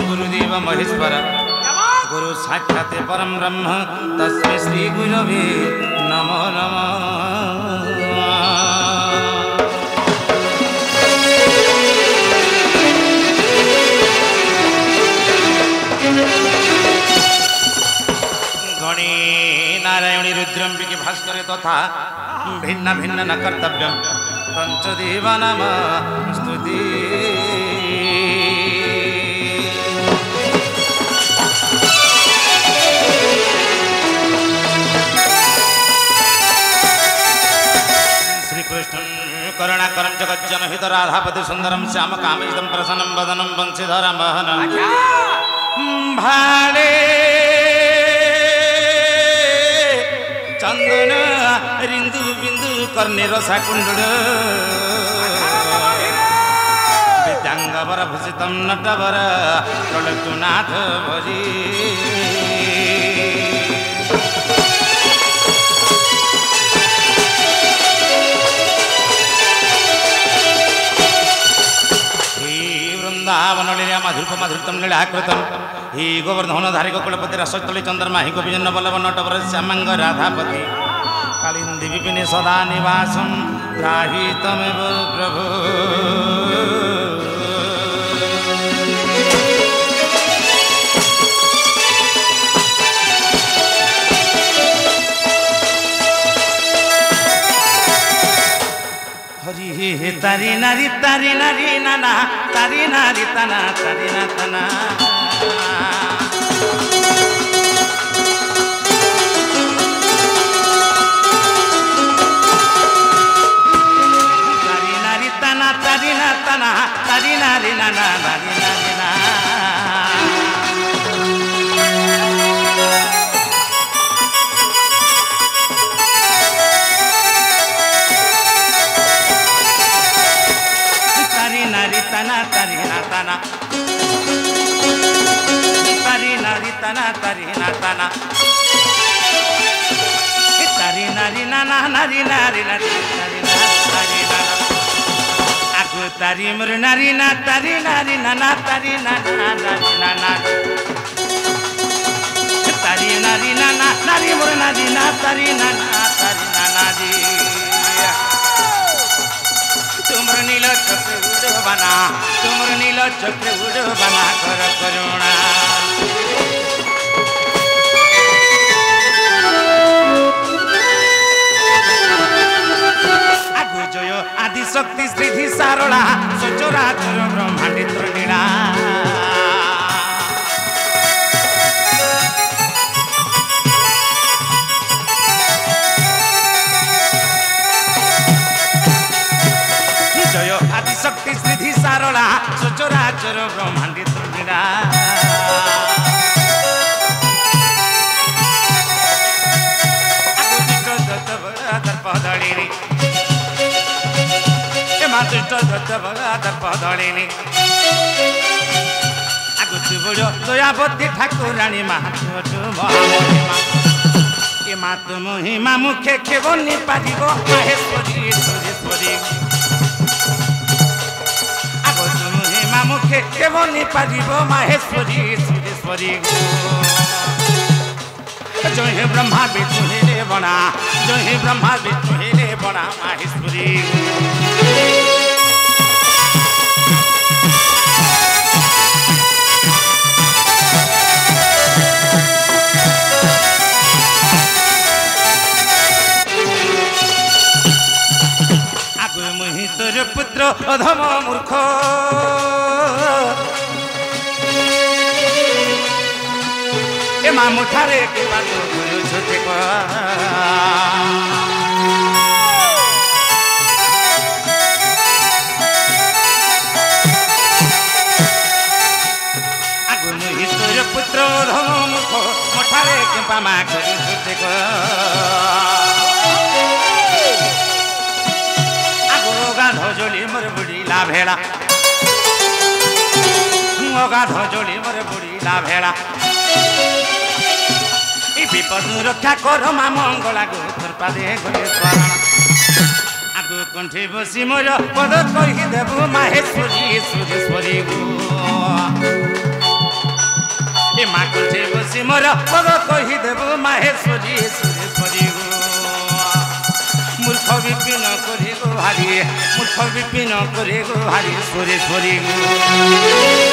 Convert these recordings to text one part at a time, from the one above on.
गुरुदेव महेश्वर गुरु साक्षात् परम ब्रह्म तस्मै श्री गुरवे नमो नमः। गणे नारायणी रुद्रम्बिके भास्करे तथा भिन्न भिन्न न कर्तव्यं पंचदेव नाम स्तुति। करुणाकरं जगज्जनहित राधापति सुंदरम श्याम कामेशं प्रसन्नं वदनं वंशीधरं वहनं भाले चंदन रिंदु बिंदु कर्णेर साकुंडल विद्यांगवर भूषितं नटवर प्रलक्ष्यनाथ भजी। मधुरप मधुरतम लीलाकृतम ही गोवर्धन धारिक कुलपति रसतली चंद्रमा ही गोविंद बल्लभ नटवर श्यामांग राधापति कालिंदी विपिने सदा निवासम त्राहि तमेव प्रभु। हरि तारी नारी नाना तारी नारी तना तारी ना तना तारी नारी तना तारी ना तना तारी नारी नाना तारी नारी ना तना तारी ना तना तारी नारी तना तारी ना तना तारी नारी नाना नारी नारी नारी नारी नारी नाना आगु तारी मोर नारी ना तारी नारी नाना तारी नाना नारी नाना तारी नारी नाना नारी मोर नारी ना तारी नाना तारी नाना दी तुमर नील चक्र उड़वाना तुमर नील चक्र उड़वाना कर करुणा। आगु जय आदि शक्ति श्रीधि सारला सचराचर ब्रह्मांडी नीला शक्ति श्रीधि सारला सचराचर ब्रह्मांडी नीला दर्पदलिनी दुष्ट दर्पदलिनी आगु बड़ दयावती ठाकुराणी महातु महामहिमा ए मातु महिमा मुखे खेबनी पारिब माहेश्वरी सुरेश्वरी मुखे केवनी पारिब माहेश्वरी सुरेश्वरी जय हे ब्रह्मा विष्णु हेले बना जय हे ब्रह्मा विष्णु हेले बना माहेश्वरी। आगु मुहि तोर पुत्र अधम मूर्ख ए मामू ठारे के बात गुरु छुटे को आगु मुहि तोर पुत्र अधम मूर्ख मठारे के पामा गुरु छुटे को आगु गांध जोली मोर बुढ़ीला भेड़ा गाध जोड़ी मोर बुढ़ीला भेड़ा विपद रक्षा कर मा मंगला गो तोर पादे गले स्वारण आगु कंठे बसी मोर पद कहि देबु माहेश्वरी सुरेश्वरी गो ए मा कंठे बसी मोर पद कहि देबु माहेश्वरी सुरेश्वरी गो मूर्ख विपिन करे गो हारी मूर्ख विपिन करे गो हारी सुरेश्वरी गो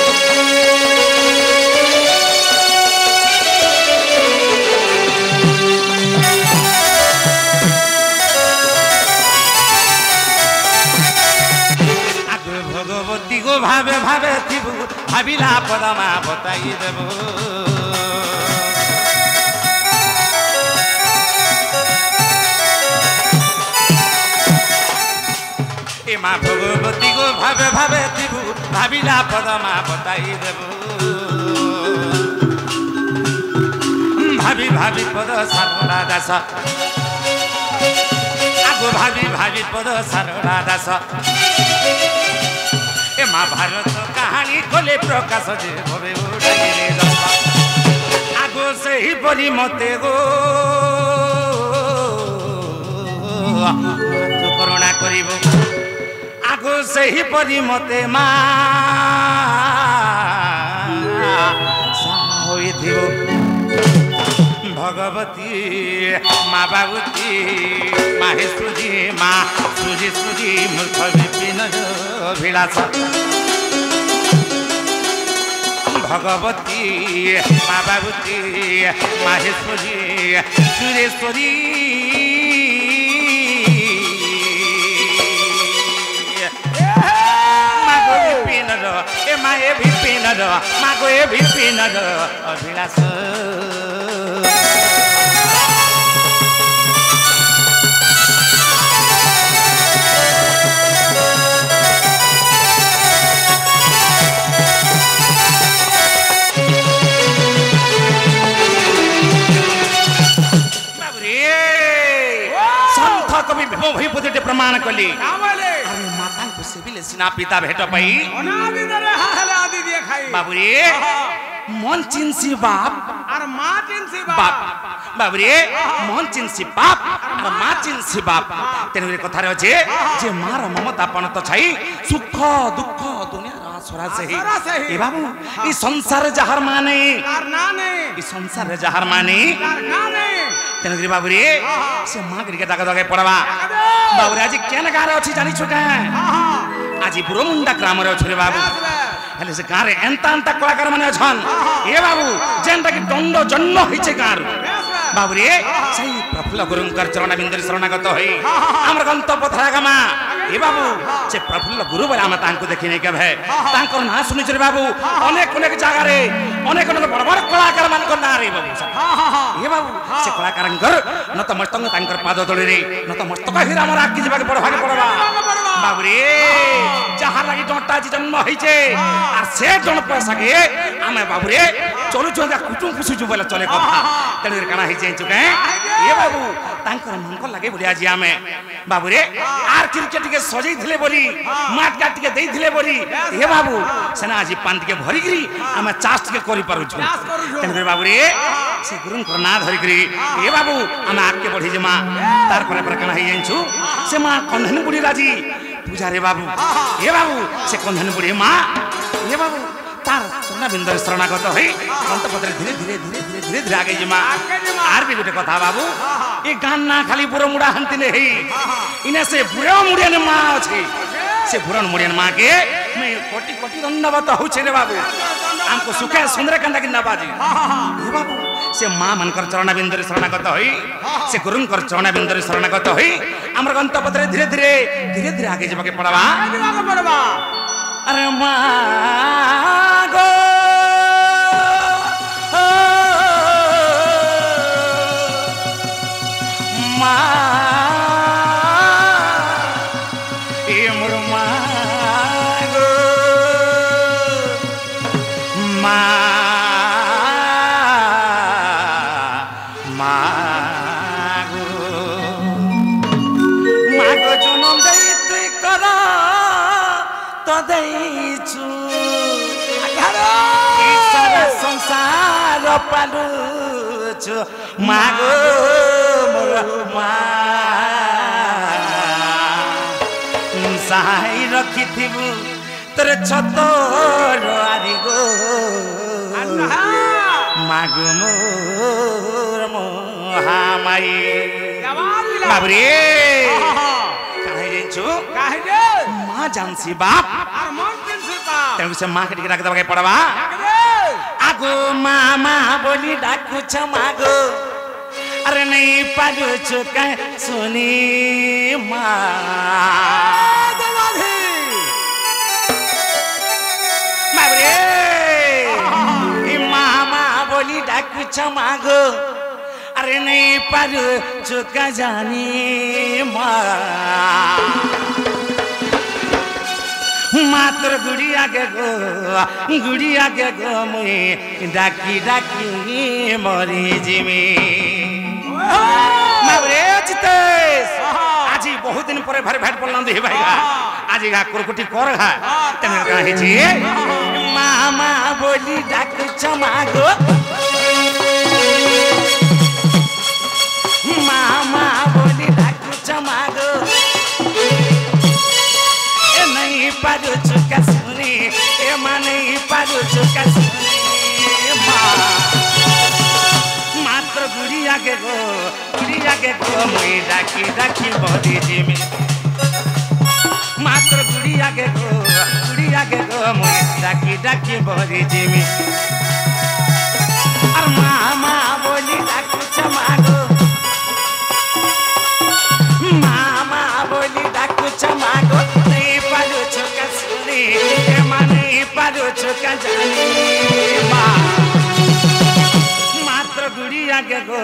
भगवती गो भावे भावे थिबु भाविला पदमा बताई देबो ए मा भगवती गो भावे भावे थिबु भाविला पदमा बताई देबो भावी भावी पद सारला दास आगो भावी भावी पद सारला दास ए महाभारत कहानी कोले प्रकाश जे भवे उड़ाइले आगो से ही परी मते गो तू करुणा करिबो आगो से ही परी मते मा होई थिबो भगवती मा बाबूती माहेश्वरी मा सुजी मूर्ख विपिन विलास भगवती मा बाबूती माहेश्वरी सुरेश्वरी मागो विपिन ए माए विपिन मागो ए विपिन अभिलाष कवि भीमभूपति प्रमाण कली अरे माता को सेबिले सिना पिता भेट पई अनादि दरे हाले आदि दिए खाई बाबू रे मन चिंसी बाप और मां चिंसी बाप बाबू रे मन चिंसी बाप और मां चिंसी बाप तेनु रे कथा रे जे जे मार ममता पण तो छाई सुख दुख दुनिया रासरा से ए बाबू ई संसार जहर माने करना ने ई संसार जहर माने करना ने तेनगिरी बाबू रे से मां के दागा दागा पड़वा बाबू रे आज केन गारे अछि जानि छोटा आज बुरमुंडा ग्राम रे अछि रे बाबू हेले से गारे एंता एंता कलाकार माने छन ए बाबू जेंटा कि दंड जन्म होइछे गार बाबू रे सही प्रफुल्ल गुरुंकर चरण बिंदर शरणागत होई हमर गंतव्य थरागमा ए बाबू से प्रफुल्ल गुरु बला हम तांको देखि नै केभे तांकर ना सुनि रे बाबू अनेक अनेक जागा रे अनेक अनेक बड़ बड़ कलाकार मान को ना रे बाबू ए बाबू से कलाकारंकर न त मस्तंग तांकर पाद तळे रे न त मस्तक हिरा हमर आकि जेबा के पढवा के पड़वा बाबू रे जहार लागि डंटा जी जन्म होइछे आ से डण पैसा के आमे बाबू रे चलु चलु कुटुम कुसु बोले चले कथा तळे काना हिजे चुके ए बाबू तांकर मन को लागे बोली आज आमे बाबू रे आर क्रिकेट के सजै थिले बोली माट काट के देई थिले बोली हे बाबू सेना आज पांत के भरी गिरी हम चास्ट के करि पारु छु तने बाबू रे से गुरुन को ना धरि गिरी हे बाबू हम आके बढ़ी जमा तार पर कना हि जाइछु से मां कंधन बुढ़ी राजी पूजा रे बाबू हे बाबू से कंधन बुढ़ी मां हे बाबू तार सोना बिंदर शरणागत होई अंतपत्र धीरे धीरे धीरे धीरे धीरे धीरे आगे जमा आर भी गोटे कथा बाबू ए गान ना खाली बुरो मुड़ा हंती ने हेई इने से बुरो मुड़ियन मां अछि से बुरन मुड़ियन मां के मैं कोटि कोटि दंडवत होछे रे बाबू हमको सुखे सुंदर कंदा कि नबाजी हे बाबू से मां मनकर चरण बिंदर शरणागत होई से गुरुंकर चरण बिंदर शरणागत होई हमर गंतपत्र धीरे धीरे धीरे धीरे आगे जमा के पड़वा अरे मागो मा ए मोर मागो मा मागो मागो जनम दई तुई करा तो देइछु सारा संसार पालुछु मागो मोर मा सहाय रखिथिबु तोर छतर आरी गो मागो मोर महामाई बाबरे काहे जेछु काहे रे मां जानसी बाप आर मन जानसी बाप तेनु से मां के टिके राख दबा के पड़वा आगो मामा बोली डाकू छ मागो अरे नहीं पाजो छु कह सुनी मां दवाधी बाबरे ई मामा बोली डाकू छ मागो अरे नहीं पाजो छु कह जानी मां मात्र गुड़िया के गो मुई डाकी डाकी मरी जिमी माबरे चितेश आज बहुत दिन पर भारी भेट पड़ल दे भाई आज गा कुरकुटी कर घा तने का हेची मामा बोली डाक चमागो मामा बोली डाक चमागो नहीं पारो चुका सुनी ए मां नहीं पारो चुका सुनी मात्र गुड़िया के गो मुई डाकी डाकी बदी जिमी मात्र गुड़िया के गो मुई डाकी डाकी बदी जिमी और मामा बोली डाकू चमागो मामा बोली डाकू चमागो पारो चुका सुनी ए मां नहीं पारो चुका जानी मात्र गुड़िया के गो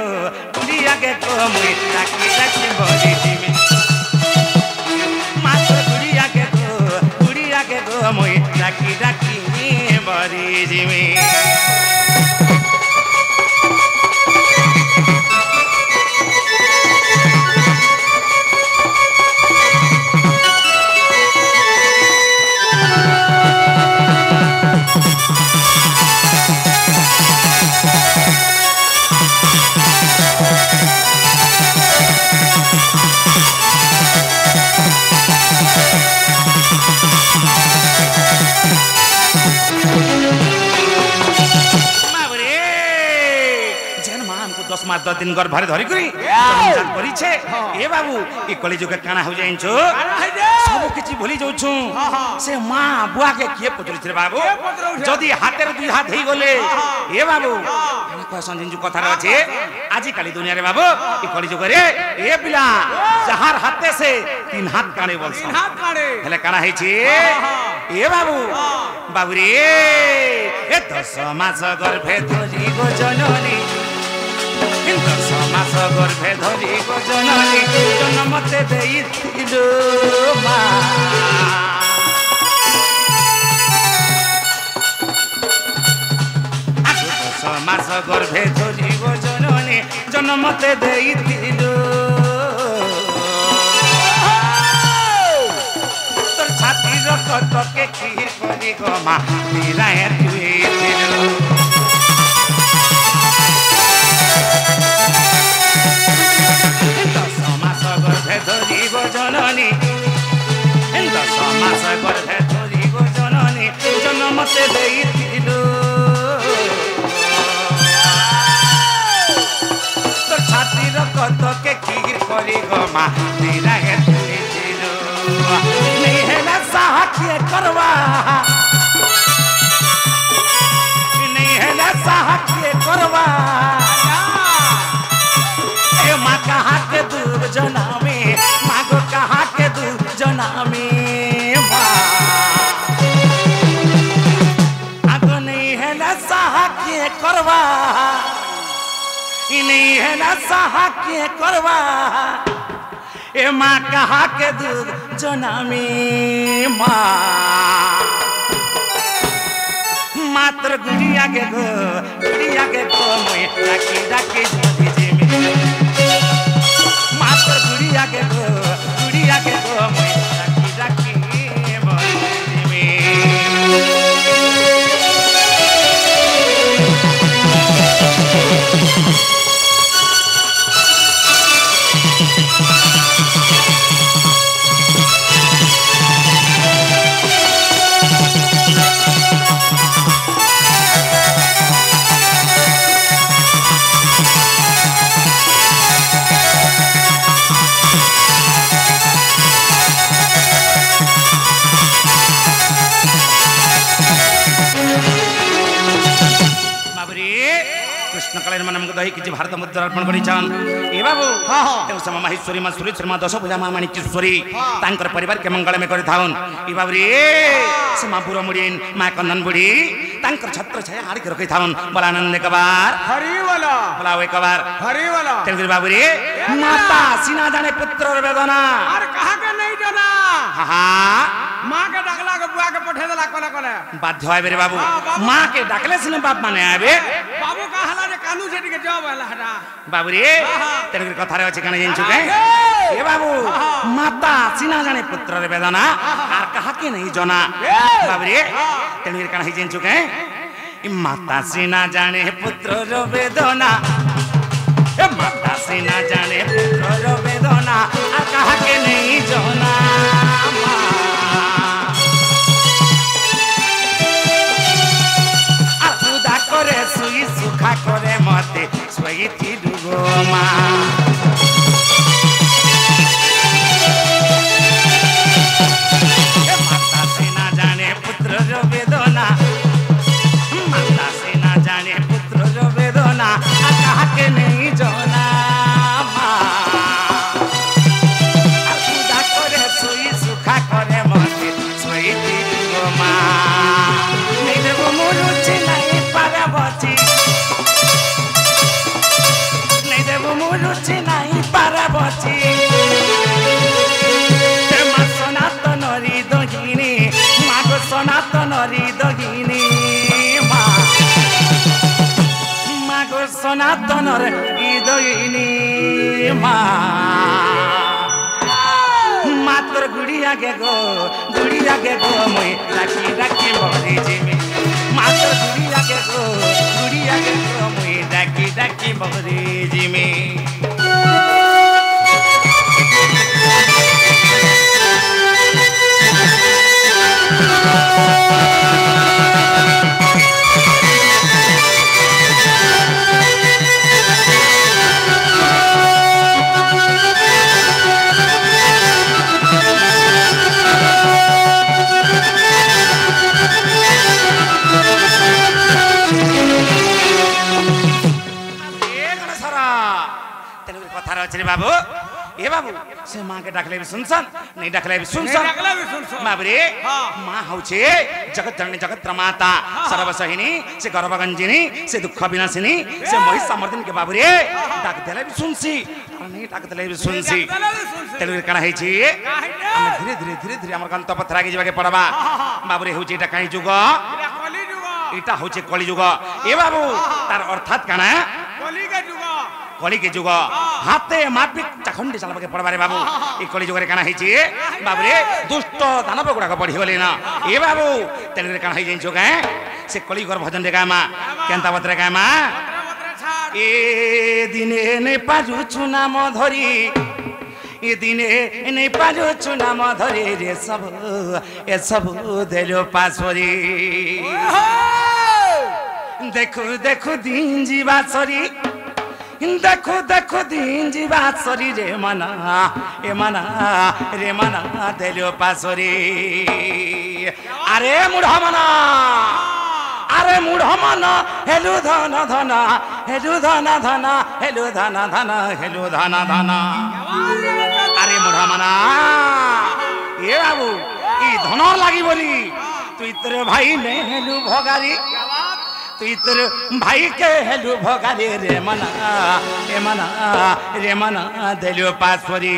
मुई डाकी डाकी बदी जिमी मात्र गुड़िया के गो मुई डाकी डाकी बदी जिमी मास 10 दिन घर भरे धरी करी परिछे ए बाबू ई कली जुग काना हो जाइछो सब किछि भूली जाउछु से मां बुआ के के पचरिछ रे बाबू जदी हाथे रे दुई हाथ हेई गले ए बाबू काना को संजिंजु कथा रे अछि आजि काली दुनिया रे बाबू ई कली जुग रे ए पिला जहार हाथे से 3 हाथ काने बोल 3 हाथ काने हेले काना हेछि ए बाबू बाबू रे ए 10 मास गर्भे धरी गो जननी 10 मास गर्भे धरी गो जननी जन्मते देइथिलो मा 10 मास गर्भे धरी गो जननी जन्मते देइथिलो तोर छाती रक्त के खीर करी गो मा मिलाए तुइथिलो 10 मास गर्भे धरी गो जननी 10 मास गर्भे धरी गो जननी जन्मते देइथिलो तोर छाती रक्त के खीर करी गो मा मिलाए तुइथिलो नहीं हेला साहकिए करवा नहीं हेला साहकिए करवा ए माँ कहाँ के दूर जनामी माँ को कहाँ के दूर जनामी आगो नहीं हेला साहकिए करवा नहीं हेला साहकिए करवा ए माँ कहाँ के दूर जनामी माँ मात्र गुड़िया के गो मुई डाकी डाकी बदी जिमी मात्र गुड़िया के गो मुई डाकी डाकी बदी जिमी दही किछि भारत मुद्रा अर्पण करिछन ए बाबू तेउ सम माहेश्वरी मा सुरेश्वरी मा दश भुजा मा माणिक्येश्वरी तांकर परिवार के मंगल में करि थाउन ए बाबू रे से मा पुरो मुडीन मा कन्नन बुडी तांकर छत्र छाया हाड़ के रखि थाउन बोला आनंद एक बार हरि वाला बोला एक बार हरि वाला तेउ बाबू रे माता सीना जाने पुत्र वेदना अरे कहा के नहीं जाना हां मां के डाकला के बुआ के पठे देला कोने कोने बाध्य आबे रे बाबू मां के डाकले सिने बाप माने आबे बाबू का हला जे कानू सेठी के जवाब हला हटा बाबू रे तेरे कथा रे अछि कने जिनछु के ए बाबू माता सीना जाने पुत्र रे वेदना आर कहा के नहीं जना बाबू रे तेरे कने जिनछु के माता सीना जाने पुत्र रो वेदना ए माता सीना जाने पुत्र रो वेदना आर कहा के नहीं जना करे सुई सुखा करे मते सोई थी दुगो मां माता से ना जाने पुत्र रो वेदना माता से ना जाने पुत्र रो वेदना कहा के नहीं जना खुदा करे सुई सुखा करे मते सोई थी दुगो मां नहीं देबो मुरुची नहीं पाराबती नहीं देबो मुरुची नहीं पाराबती मा सनातन हृदयिनी मागो सनातन हृदयिनी मागो सनातन हृदयिनी मात्र गुड़िया के गो मुई राखी राखी मरी जिमी मात्र गुड़िया के गो मुई राखी राखी मरी जिमी रे बाबू ए बाबू से मां के डाकले भी सुनसन नहीं डाकले भी सुनसन बाबू रे मां हउछे जगत जननी जगत प्रमाता सर्वसहिनी से गर्भगंजिनी से दुख विनाशिनी से महिषमर्दिनी के बाबू रे डाक देले भी सुनसी नहीं डाक देले भी सुनसी तेलु कना है छी हम धीरे धीरे धीरे धीरे हमर गंत पथरा के जीवा के पड़बा बाबू रे हउछे एटा काई जुग एटा हउछे कली जुग ए बाबू तार अर्थात कना कली के जुग हाथे मापिक चखंडी चलबा के पड़बारे बाबू ई कली जुग रे काना है छी बाबू रे दुष्ट दानव गुडा को बढ़ी गले ना ए बाबू तेरे रे काना है जिन जुग से कली घर भजन रे गामा केनता बतरे गामा ए दिने ने पाजु चुनाम धरी ए दिने ने पाजु चुनाम धरी रे सब ए सब देलो पासरी देखो देखो दिन जीवा सरी देखो देखो दिन जीवा सरी रे मना रे मना देलो पासरी अरे मुढ़ा मना हेलु धन धन हेलु धन धन हेलु धन धन हेलु धन धन अरे मुढ़ा मना ये बाबू ई धन लागी बोली तू इतर भाई ने हेलु भगारी तू इतर भाई के हेलु भगारी रे मना देलो पासरी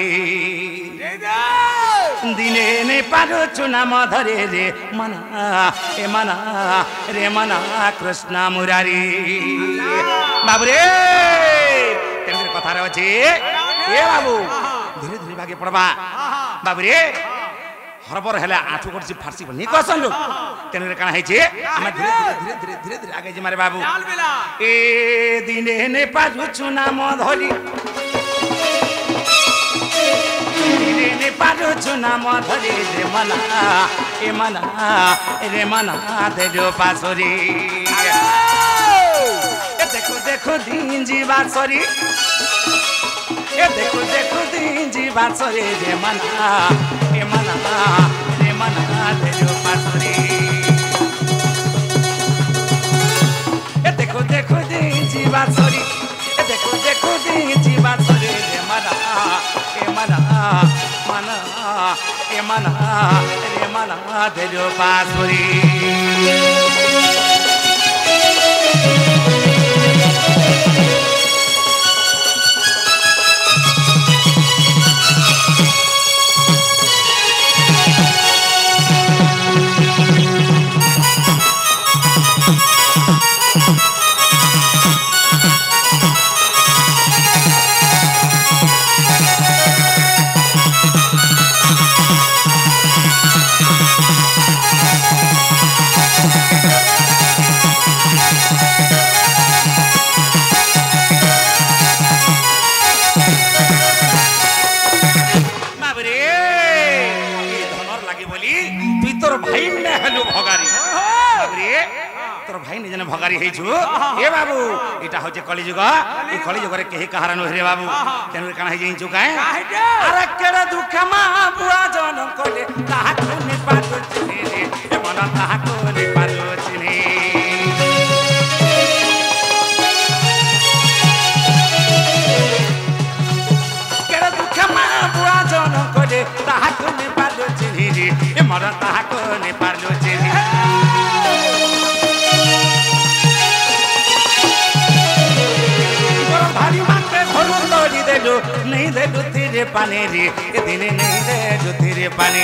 दिने ने पारो चुनाम धरे रे मना कृष्ण मुरारी बाबू रे तेरे कथा रे अछि ए बाबू धीरे धीरे भागे पड़बा बाबू रे हरबर हेला आठु करछि फारसी बनी कहसन लोग तेने रे काना है छे हम धीरे धीरे आगे जे मारे बाबू ए दिने ने पारो चुनाम धरी ने पारो चुनाम धरी रे मना देलो पासरी ए देखो देखो दिन जीवा सरी ए देखो देखो दिन जीवा सरी रे मना देलो पासरी ए देखो देखो दिन जीवा सरी मना देलो बांसुरी भगारी ए बाबू इटा होचे कलिजुग ए कलिजुग रे केही कहार न रे बाबू तेनु काना हे जिंचु काए अरे केडा दुख मा बुआ जन कोले ताहा कोने पातो चिने रे ए मन ताहा कोने पातो चिने केडा दुख मा बुआ जन कोले ताहा कोने पातो चिने रे ए मन ताहा कोने पातो चिने नहीं दे तेरे पानी रे ये दिने नहीं दे तेरे पानी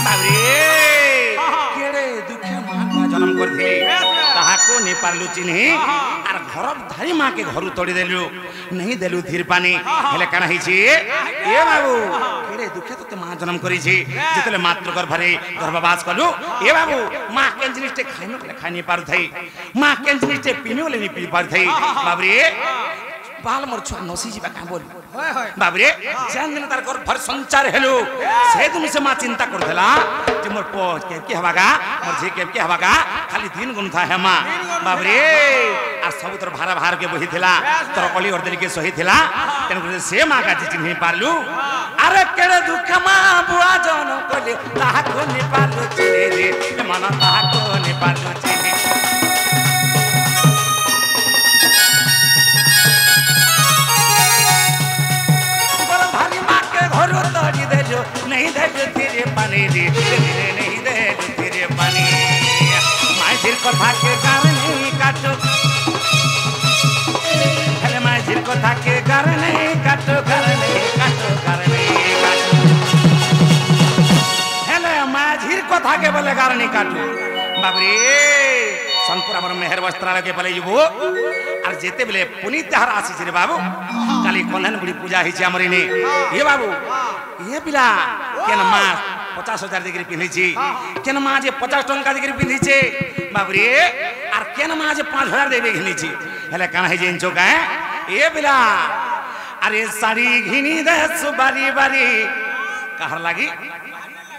बाबरे केड़े दुखे मां को जन्म कर दिले ताहा को नहीं पारलु चिन्ही आर घर धारी मां के घर तोड़ी देलु नहीं देलु धीर पानी हेले काना हिची ए बाबू केड़े दुखे तो मां जन्म करी छी जेतले मात्र गर्भरे गर्भवास कलु ए बाबू मां के जिनिसटे खानी पारु थई मां के जिनिसटे पिनो लेनी पी पारु थई बाबरे बाल मोर छुआ नसी जीवा का बोल बाबरे जान दिन तार घर भर संचार हेलो से तुम से मां चिंता कर देला जे मोर पो के हवागा मोर जे के हवागा खाली दिन गुण था है मां बाबरे आ सब तर भारा भार के बही थिला तोर कली और दिल के सही थिला तेन से मां का चिन्ह नहीं पारलु अरे केड़े दुख मां बुआ जन कोले ताहा को नहीं पारलु चिने रे मन ताहा को नहीं पारलु चिने नहीं दे तेरे पानी रे नहीं दे तेरे पानी माय सिर कथा के गार नहीं काटो हेले माय सिर कथा के गार नहीं काटो गार नहीं काटो गार नहीं काटो हेले माय सिर कथा के बोले गार नहीं काटो बाबरे संपुर हमर मेहर वस्त्रालय के पले जुबो और जेते बेले पुनीत हर आसी रे बाबू काली कन्हन बुढ़ी पूजा ही छे हमर इने ये बाबू ये पिला केन मां 50,000 डिग्री पिन्ही छी केन मां जे 50 टंका डिग्री पिन्ही छे बाबू रे और केन मां जे 5,000 देबे घिनी छी हेले काना हे जेन चोका ए पिला अरे साड़ी घिनी दे सुबारी बारी कहर लागी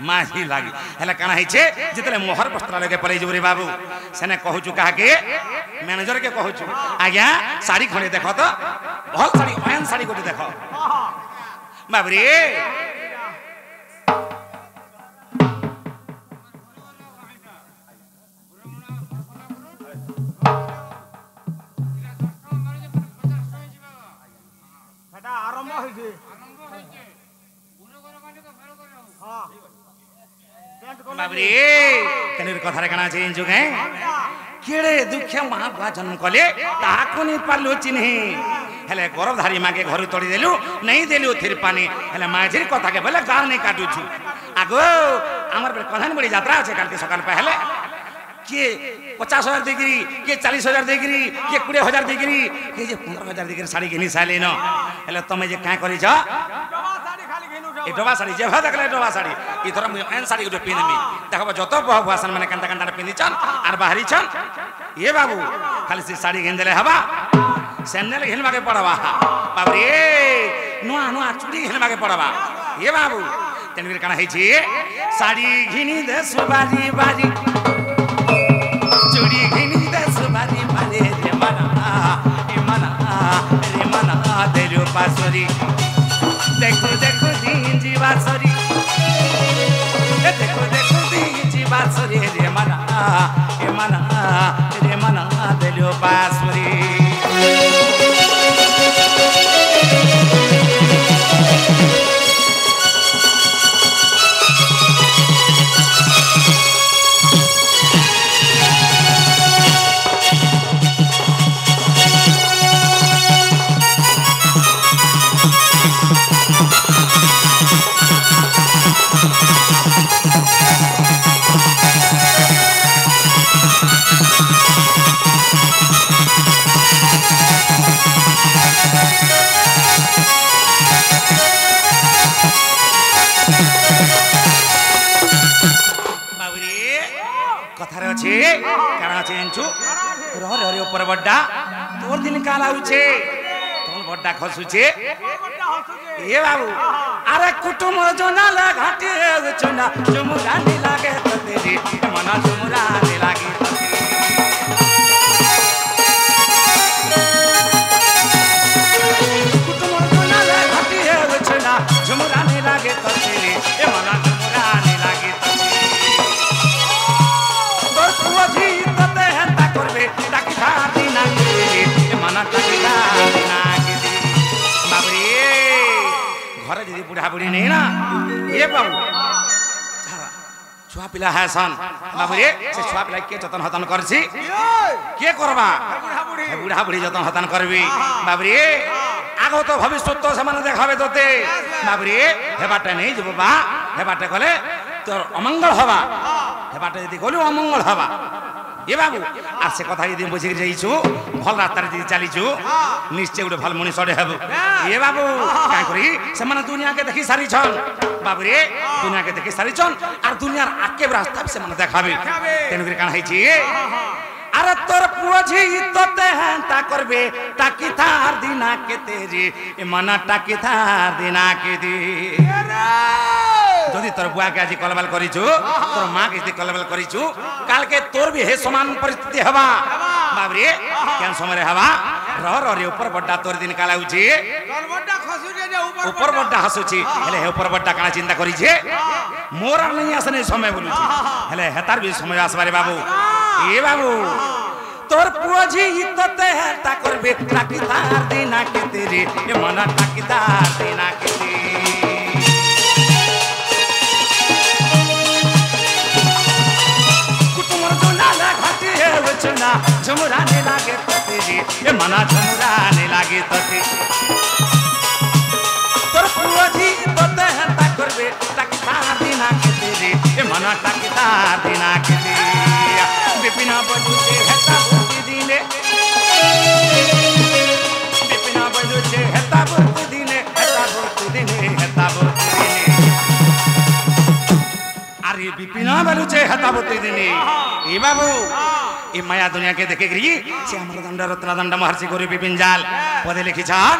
माही लागी हेले काना हे छे जितले मोहर वस्त्रालय के पले जुरे बाबू सेने कहू छु कहा के मैनेजर के कहू छु आज्ञा साड़ी खणे देखो तो भल साड़ी ओयन साड़ी गोटी देखो बाबरे সেটা আরম্ভ হইছে हां बाबरे तनेर कथा रे काना चेंज हो गए केड़े दुखे महाबुआ जन्म कले ताहा को नहीं पारलो चिन्ही हेले गर्भधारी मां के घर तोड़ी देलु नहीं देलु थिर पानी हेले माझिर कथा के बोले गार नहीं काटू छु आगो हमर पे कथन बड़ी यात्रा আছে কালকে সকাল पहले के 50,000 डिग्री के 40,000 डिग्री के 20,000 डिग्री के जे 15,000 डिग्री साड़ी घिनी साले न हेले तमे जे का करी छ ए डोबा साड़ी जे भादा कले डोबा साड़ी ई थोरा मु एन साड़ी के पिनमी देखबा जतो बहुवासन माने कंटा कंटा पिनी छन आर बाहरी छन ये बाबू खाली से साड़ी घेन देले हवा सैंडल घेन माके पड़वा बाबू रे नुआ नुआ चूड़ी घेन माके पड़वा ये बाबू तेनवीर काना हे छी साड़ी घिनी दे सुबारी बारी चूड़ी घिनी दे सुबारी बारी रे मना देलो पासरी देखो देखो दिन जीवा सरी देखो देखो दिन जीवा सरी रे मना देलो पासरी कथार अच्छे काण अच्छे जानछु रे रे ऊपर बड्डा तोर दिन काल आउछे तोर बड्डा खसुछे ए बाबू अरे कुटुम जोनाल घाटे चुना चुमुरा नी लागे त तेरी मना चुमुरा नी लागे त कुटुम जोनाल घाटे चुना चुमुरा नी लागे त तेरी मना चुमुरा नी लागे त तोर पुजी तते हंता करबे ताकि खाती ना तेरी मना ताकि खाती ना बाबरे घरे दीदी बुढ़ा बुढ़ी नहीं ना ये बाबू छुआ पिला है सन बाबरे से छुआ पिला के जतन हतन करछि के करबा बुढ़ा बुढ़ी जतन हतन करबी बाबरे आगो तो भविष्य तो समान देखाबे तोते बाबरे हे बाटे नहीं जब बा हे बाटे गले तोर अमंगल हवा हे बाटे यदि गलु अमंगल हवा ये बाबू आ से कथा यदि बुझि जाइछु भल रास्ता रे चलीछु निश्चय उडे भल मनीष अडे हेबो ये बाबू काय करी से माने दुनिया के देखि सारी छन बाबू रे दुनिया के देखि सारी छन आर दुनियार आके रास्ता से माने देखाबे तेनु के कान हैछि अरे तोर पुजी तते हंता करबे ताकि थार दिना के तेरी ए मना ताकि थार दिना के दी যদি তোর বুয়া কে আজি কলবল করিছু তোর মা কে যদি কলবল করিছু কাল के तोर भी हे समान परिस्थिति हवा बाबरे केन समय हवा रे ऊपर बड्डा तोर दिन काला उची तोर बड्डा खसुचे जे ऊपर बड्डा हसुची हेले हे ऊपर बड्डा काना चिंता करी छे मोर नहीं आसने समय बोलुची हेले हेतार भी समय आसबारे बाबू ए बाबू तोर पुजी तते हता करबे ताकि तार दिना के तेरे ए मना ताकि तार दिना के तेरे चुना झुमुरा ने लागे तेरी ये मना झुमुरा ने लागे ते तोर पुजी तते हंता करबे ताकि तार दिना के तेरी ये मना ताकि तार दिना के तेरी बिपिना बलुचे हेता बुद्धि दिने बिपिना बलुचे हेता बुद्धि दिने हेता बुद्धि दिने हेता बुद्धि दिने अरे बिपिना बलुचे हेता बुद्धि दिने ए बाबू ए माया दुनिया के देखे गिरी से हमर दंड रत्न दंड महर्षि गुरु बिपिन जाल पदे लिखी छन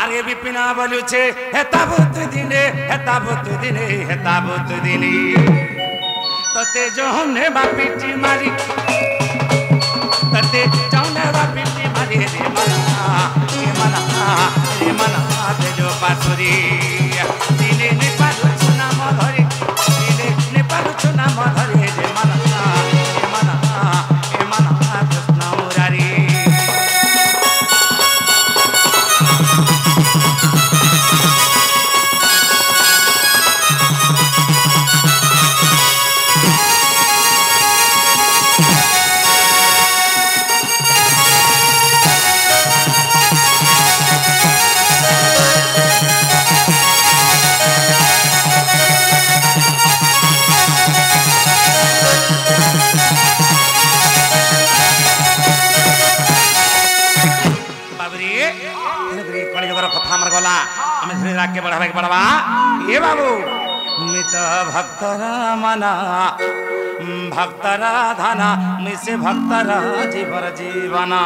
अरे बिपिना बलुचे हेता बुत दिने तते जोने बापिटी मारी तते जोने बापिटी मारी रे मना ते जो पासुरी दिने ने पालु चुना मधरी दिने ने पालु चुना मधरी रे मना के बढ़ावे के बढ़वा ए बाबू मित भक्तरा मना भक्तरा धना मिसे भक्तरा जीवर जीवना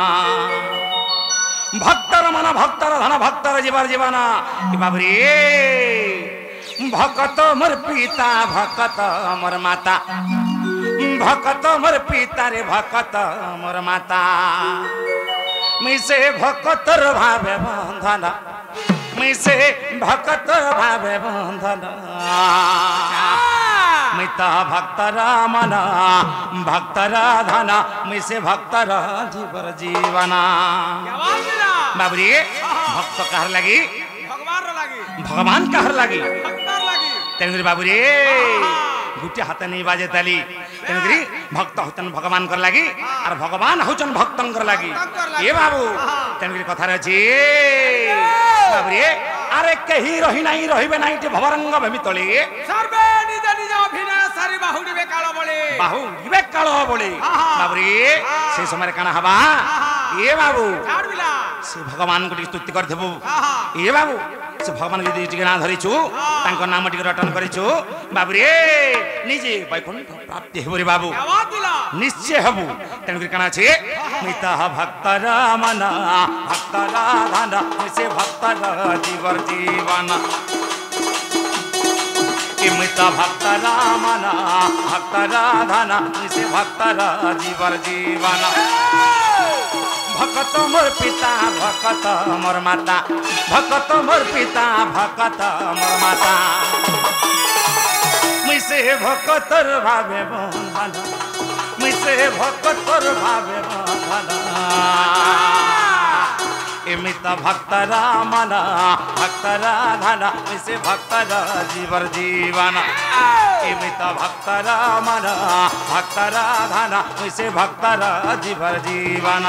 भक्तर मना भक्तर धना भक्तर जीवर जीवना ए बाबू रे भक्त मोर पिता भक्त मोर माता भक्त मोर पिता रे भक्त मोर माता मिसे भक्तर भावे बंधना मिसे भक्त भावे बंधना मिता भक्तरा मना भक्तरा धना मिसे भक्तरा जीवर जीवना बाबरी भक्त कहर लगी भगवान कहर लगी तेनुरी बाबूरी गुटे हाथ नहीं बाजे ताली तेनुरी भक्त होतन भगवान कर लगी और भगवान होचन भक्तन कर लगी ये बाबू तेनुरी कथा रही बाबूरी अरे कहीं रही नहीं रहिबे नहीं टे भवरंग भूमि तले सर्वे निज निज अभिनय सारी बाहुडीबे कालो बोले बाबूरी से समय काना हवा ये बाबू से भगवान को स्तुति कर देबो ये बाबू से भगवान यदि टिके ना धरिछु तांको नाम टिके रटन करिछु बाबू रे निजे वैकुंठ प्राप्ति हेबो रे बाबू क्या दिला निश्चय हबु तेनु करी काना छे मिता भक्त रामन भक्त राधन से भक्त जीवर जीवन मिता भक्त रामन भक्त राधन से भक्त जीवर जीवन भक्त मोर पिता भक्त मोर माता भक्त मोर पिता भक्त मोर माता मुझसे भक्तर भावे बंधन मुझसे भक्तर भावे बंधन इमित भक्त रामन भक्त राधन मुझसे भक्त जीवर जीवन इमित भक्त रामन भक्त राधन मुझसे भक्त जीवर जीवन